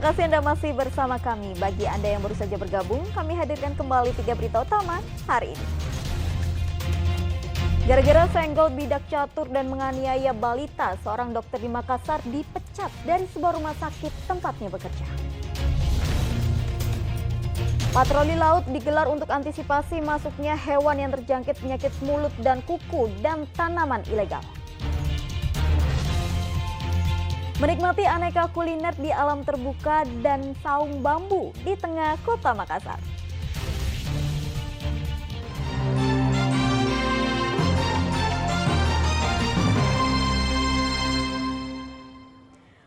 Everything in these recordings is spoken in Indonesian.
kasih Anda masih bersama kami. Bagi Anda yang baru saja bergabung, kami hadirkan kembali 3 berita utama hari ini. Gara-gara senggol bidak catur dan menganiaya balita, seorang dokter di Makassar dipecat dari sebuah rumah sakit tempatnya bekerja. Patroli laut digelar untuk antisipasi masuknya hewan yang terjangkit penyakit mulut dan kuku dan tanaman ilegal. Menikmati aneka kuliner di alam terbuka dan saung bambu di tengah kota Makassar.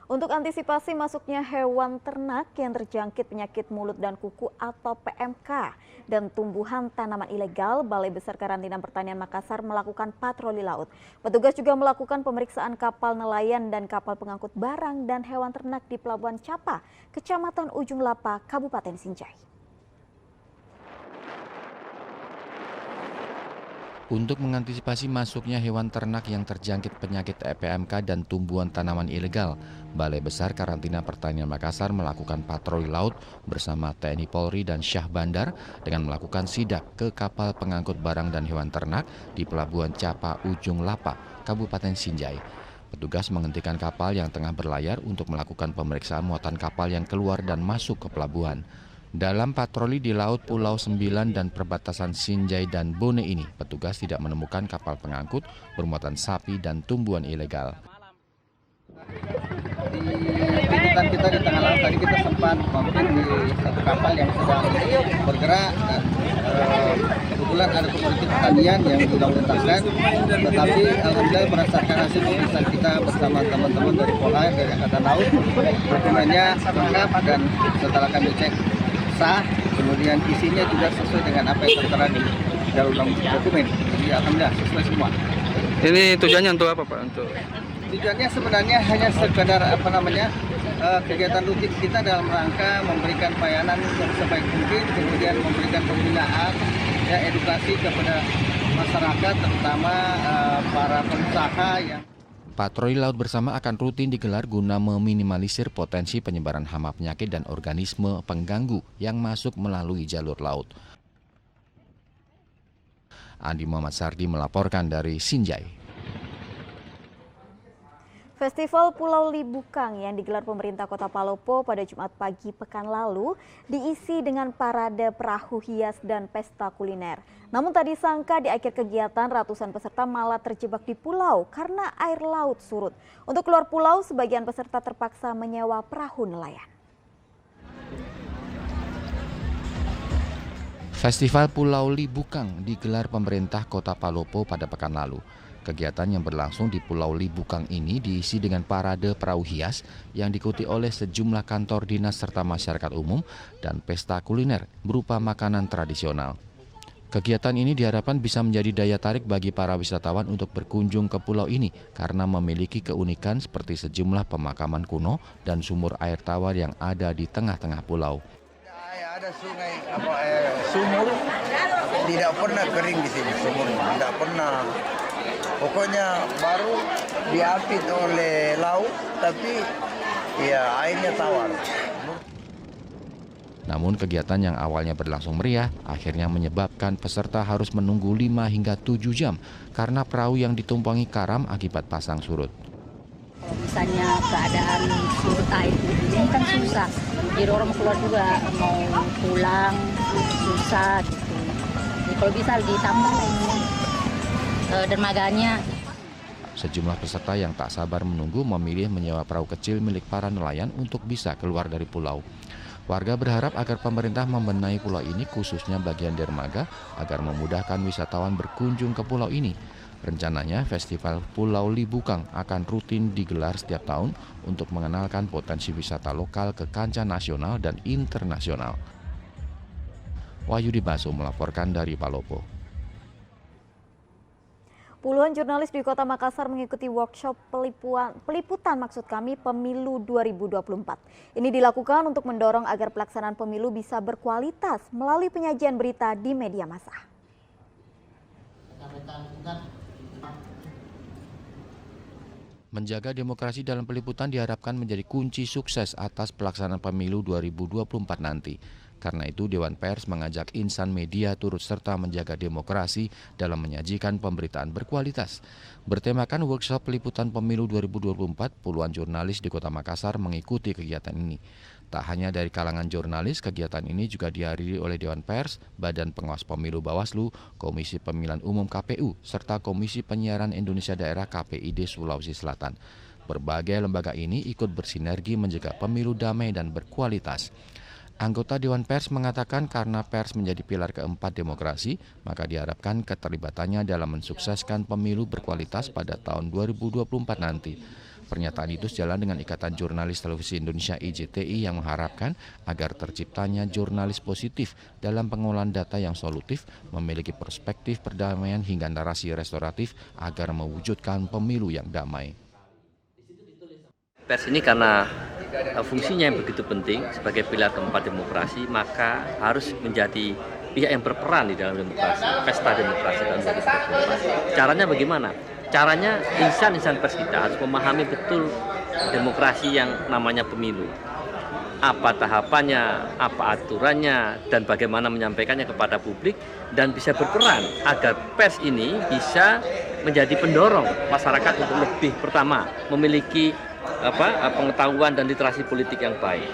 Untuk antisipasi masuknya hewan ternak yang terjangkit penyakit mulut dan kuku atau PMK dan tumbuhan tanaman ilegal, Balai Besar Karantina Pertanian Makassar melakukan patroli laut. Petugas juga melakukan pemeriksaan kapal nelayan dan kapal pengangkut barang dan hewan ternak di Pelabuhan Capa, Kecamatan Ujung Lapa, Kabupaten Sinjai. Untuk mengantisipasi masuknya hewan ternak yang terjangkit penyakit PMK dan tumbuhan tanaman ilegal, Balai Besar Karantina Pertanian Makassar melakukan patroli laut bersama TNI Polri dan Syah Bandar dengan melakukan sidak ke kapal pengangkut barang dan hewan ternak di Pelabuhan Capa Ujung Lapa, Kabupaten Sinjai. Petugas menghentikan kapal yang tengah berlayar untuk melakukan pemeriksaan muatan kapal yang keluar dan masuk ke pelabuhan. Dalam patroli di Laut Pulau 9 dan perbatasan Sinjai dan Bone ini, petugas tidak menemukan kapal pengangkut bermuatan sapi dan tumbuhan ilegal. Di kegiatan kita di tengah laut tadi kita sempat mampir di satu kapal yang sedang bergerak dan kebetulan ada komoditi pertanian yang sudah letakkan, tetapi alhamdulillah berdasarkan hasil pemeriksaan kita bersama teman-teman dari Polair dari Angkatan Laut, dokumennya lengkap dan setelah kami cek sah, kemudian isinya juga sesuai dengan apa yang tertera di dalam dokumen. Jadi alhamdulillah sesuai semua. Ini tujuannya untuk apa Pak? Tujuannya sebenarnya hanya sekadar kegiatan rutin kita dalam rangka memberikan pelayanan yang sebaik mungkin, kemudian memberikan pembinaan, edukasi kepada masyarakat, terutama para pengusaha yang. Patroli laut bersama akan rutin digelar guna meminimalisir potensi penyebaran hama penyakit dan organisme pengganggu yang masuk melalui jalur laut. Andi Muhammad Sardi melaporkan dari Sinjai. Festival Pulau Libukang yang digelar pemerintah Kota Palopo pada Jumat pagi pekan lalu diisi dengan parade perahu hias dan pesta kuliner. Namun tak disangka di akhir kegiatan ratusan peserta malah terjebak di pulau karena air laut surut. Untuk keluar pulau, sebagian peserta terpaksa menyewa perahu nelayan. Festival Pulau Libukang digelar pemerintah Kota Palopo pada pekan lalu. Kegiatan yang berlangsung di Pulau Libukang ini diisi dengan parade perahu hias yang diikuti oleh sejumlah kantor dinas serta masyarakat umum dan pesta kuliner berupa makanan tradisional. Kegiatan ini diharapkan bisa menjadi daya tarik bagi para wisatawan untuk berkunjung ke pulau ini karena memiliki keunikan seperti sejumlah pemakaman kuno dan sumur air tawar yang ada di tengah-tengah pulau. Ada sungai sumur tidak pernah kering di sini, sumur tidak pernah. Pokoknya baru diapit oleh laut, tapi ya airnya tawar. Namun kegiatan yang awalnya berlangsung meriah akhirnya menyebabkan peserta harus menunggu 5 hingga 7 jam karena perahu yang ditumpangi karam akibat pasang surut. Kalau misalnya keadaan surut air ini kan susah, jadi orang keluar juga mau pulang susah gitu. Jadi kalau bisa ditambah ini dermaganya. Sejumlah peserta yang tak sabar menunggu memilih menyewa perahu kecil milik para nelayan untuk bisa keluar dari pulau. Warga berharap agar pemerintah membenahi pulau ini khususnya bagian dermaga agar memudahkan wisatawan berkunjung ke pulau ini. Rencananya Festival Pulau Libukang akan rutin digelar setiap tahun untuk mengenalkan potensi wisata lokal ke kancah nasional dan internasional. Wahyudi Baso melaporkan dari Palopo. Puluhan jurnalis di Kota Makassar mengikuti workshop peliputan Pemilu 2024. Ini dilakukan untuk mendorong agar pelaksanaan pemilu bisa berkualitas melalui penyajian berita di media massa. Menjaga demokrasi dalam peliputan diharapkan menjadi kunci sukses atas pelaksanaan pemilu 2024 nanti. Karena itu, Dewan Pers mengajak insan media turut serta menjaga demokrasi dalam menyajikan pemberitaan berkualitas. Bertemakan workshop peliputan pemilu 2024, puluhan jurnalis di Kota Makassar mengikuti kegiatan ini. Tak hanya dari kalangan jurnalis, kegiatan ini juga dihadiri oleh Dewan Pers, Badan Pengawas Pemilu Bawaslu, Komisi Pemilihan Umum KPU, serta Komisi Penyiaran Indonesia Daerah KPID Sulawesi Selatan. Berbagai lembaga ini ikut bersinergi menjaga pemilu damai dan berkualitas. Anggota Dewan Pers mengatakan karena pers menjadi pilar keempat demokrasi, maka diharapkan keterlibatannya dalam mensukseskan pemilu berkualitas pada tahun 2024 nanti. Pernyataan itu sejalan dengan Ikatan Jurnalis Televisi Indonesia IJTI yang mengharapkan agar terciptanya jurnalis positif dalam pengolahan data yang solutif, memiliki perspektif perdamaian hingga narasi restoratif agar mewujudkan pemilu yang damai. Pers ini karena fungsinya yang begitu penting sebagai pilar keempat demokrasi, maka harus menjadi pihak yang berperan di dalam demokrasi, pesta demokrasi tahun 2024. Caranya bagaimana? Caranya insan-insan pers kita harus memahami betul demokrasi yang namanya pemilu. Apa tahapannya, apa aturannya, dan bagaimana menyampaikannya kepada publik, dan bisa berperan agar pers ini bisa menjadi pendorong masyarakat untuk lebih pertama memiliki pengetahuan dan literasi politik yang baik.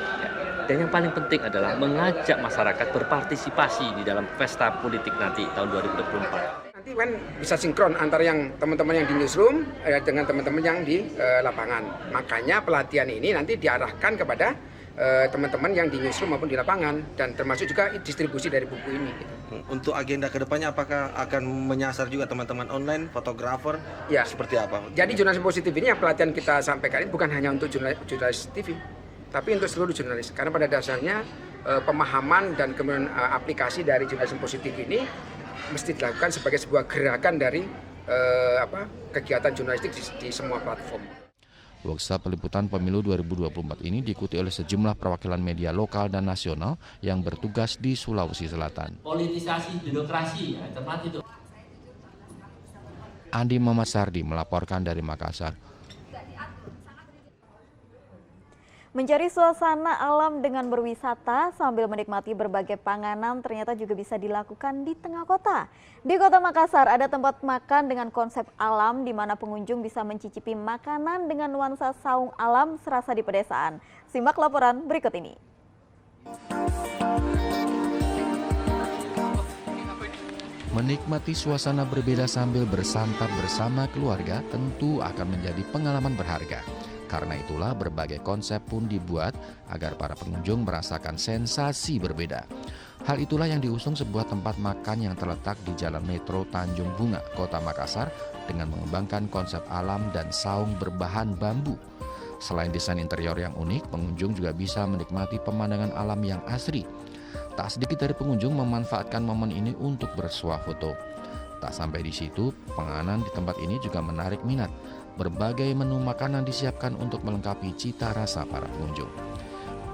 Dan yang paling penting adalah mengajak masyarakat berpartisipasi di dalam pesta politik nanti tahun 2024. Nanti kan bisa sinkron antara yang teman-teman yang di newsroom dengan teman-teman yang di lapangan. Makanya pelatihan ini nanti diarahkan kepada teman-teman yang di newsroom maupun di lapangan, dan termasuk juga distribusi dari buku ini. Untuk agenda kedepannya apakah akan menyasar juga teman-teman online, fotografer, ya, seperti apa? Jadi jurnalis positif ini yang pelatihan kita sampaikan ini bukan hanya untuk jurnalis TV, tapi untuk seluruh jurnalis. Karena pada dasarnya pemahaman dan kemudian aplikasi dari jurnalisme positif ini mesti dilakukan sebagai sebuah gerakan dari kegiatan jurnalistik di semua platform. Workshop peliputan pemilu 2024 ini diikuti oleh sejumlah perwakilan media lokal dan nasional yang bertugas di Sulawesi Selatan. Politisasi birokrasi, ya, tepat itu. Andi Muhammad Sardi melaporkan dari Makassar. Mencari suasana alam dengan berwisata sambil menikmati berbagai panganan ternyata juga bisa dilakukan di tengah kota. Di Kota Makassar ada tempat makan dengan konsep alam di mana pengunjung bisa mencicipi makanan dengan nuansa saung alam serasa di pedesaan. Simak laporan berikut ini. Menikmati suasana berbeda sambil bersantap bersama keluarga tentu akan menjadi pengalaman berharga. Karena itulah berbagai konsep pun dibuat agar para pengunjung merasakan sensasi berbeda. Hal itulah yang diusung sebuah tempat makan yang terletak di Jalan Metro Tanjung Bunga, Kota Makassar dengan mengembangkan konsep alam dan saung berbahan bambu. Selain desain interior yang unik, pengunjung juga bisa menikmati pemandangan alam yang asri. Tak sedikit dari pengunjung memanfaatkan momen ini untuk bersuah foto. Tak sampai di situ, penganan di tempat ini juga menarik minat. Berbagai menu makanan disiapkan untuk melengkapi cita rasa para pengunjung.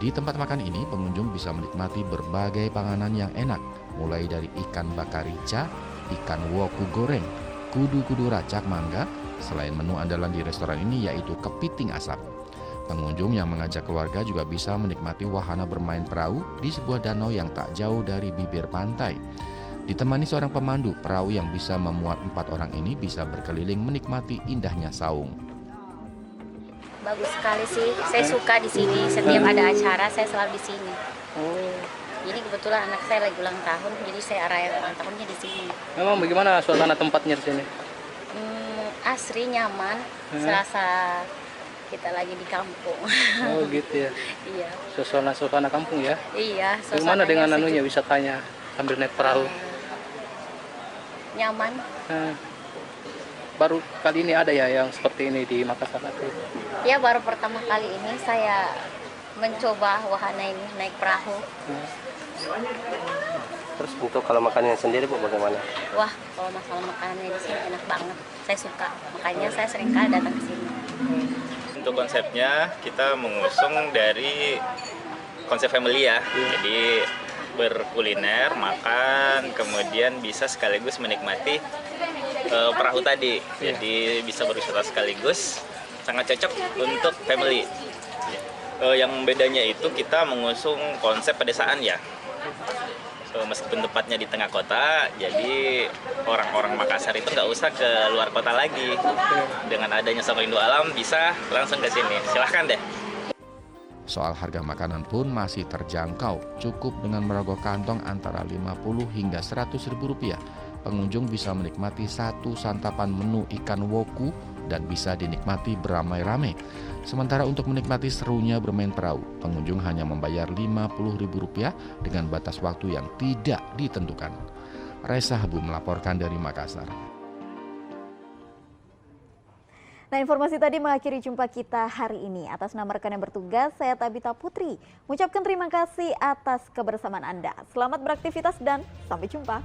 Di tempat makan ini, pengunjung bisa menikmati berbagai panganan yang enak, mulai dari ikan bakar rica, ikan woku goreng, kudu-kudu racak mangga. Selain menu andalan di restoran ini yaitu kepiting asap. Pengunjung yang mengajak keluarga juga bisa menikmati wahana bermain perahu di sebuah danau yang tak jauh dari bibir pantai. Ditemani seorang pemandu, perahu yang bisa memuat 4 orang ini bisa berkeliling menikmati indahnya saung. Bagus sekali sih, saya suka di sini. Setiap ada acara saya selalu di sini. Jadi kebetulan anak saya lagi ulang tahun, jadi saya arahin ulang tahunnya di sini. Memang bagaimana suasana tempatnya di sini? Asri, nyaman, serasa kita lagi di kampung. Oh gitu ya. Iya. Suasana kampung ya. Iya. Bagaimana dengan anunya wisatanya sambil naik perahu? Nyaman. Baru kali ini ada ya yang seperti ini di Makassar? Ya, baru pertama kali ini saya mencoba wahana ini, naik perahu. Terus untuk kalau makanannya sendiri Bu bagaimana? Wah, kalau masalah makanannya di sini enak banget. Saya suka, makanya saya sering kali datang ke sini. Untuk konsepnya kita mengusung dari konsep family ya. Jadi berkuliner, makan, kemudian bisa sekaligus menikmati perahu tadi. Jadi bisa berwisata sekaligus sangat cocok untuk family. Yang bedanya itu kita mengusung konsep pedesaan ya. Meskipun tepatnya di tengah kota, jadi orang-orang Makassar itu nggak usah ke luar kota lagi. Dengan adanya Soko Indo Alam bisa langsung ke sini. Silahkan deh. Soal harga makanan pun masih terjangkau, cukup dengan merogoh kantong antara 50 hingga 100 ribu rupiah. Pengunjung bisa menikmati satu santapan menu ikan woku dan bisa dinikmati beramai-ramai. Sementara untuk menikmati serunya bermain perahu, pengunjung hanya membayar Rp50.000 dengan batas waktu yang tidak ditentukan. Reza Habu melaporkan dari Makassar. Nah, informasi tadi mengakhiri jumpa kita hari ini. Atas nama rekan yang bertugas, saya Tabita Putri mengucapkan terima kasih atas kebersamaan Anda. Selamat beraktivitas dan sampai jumpa.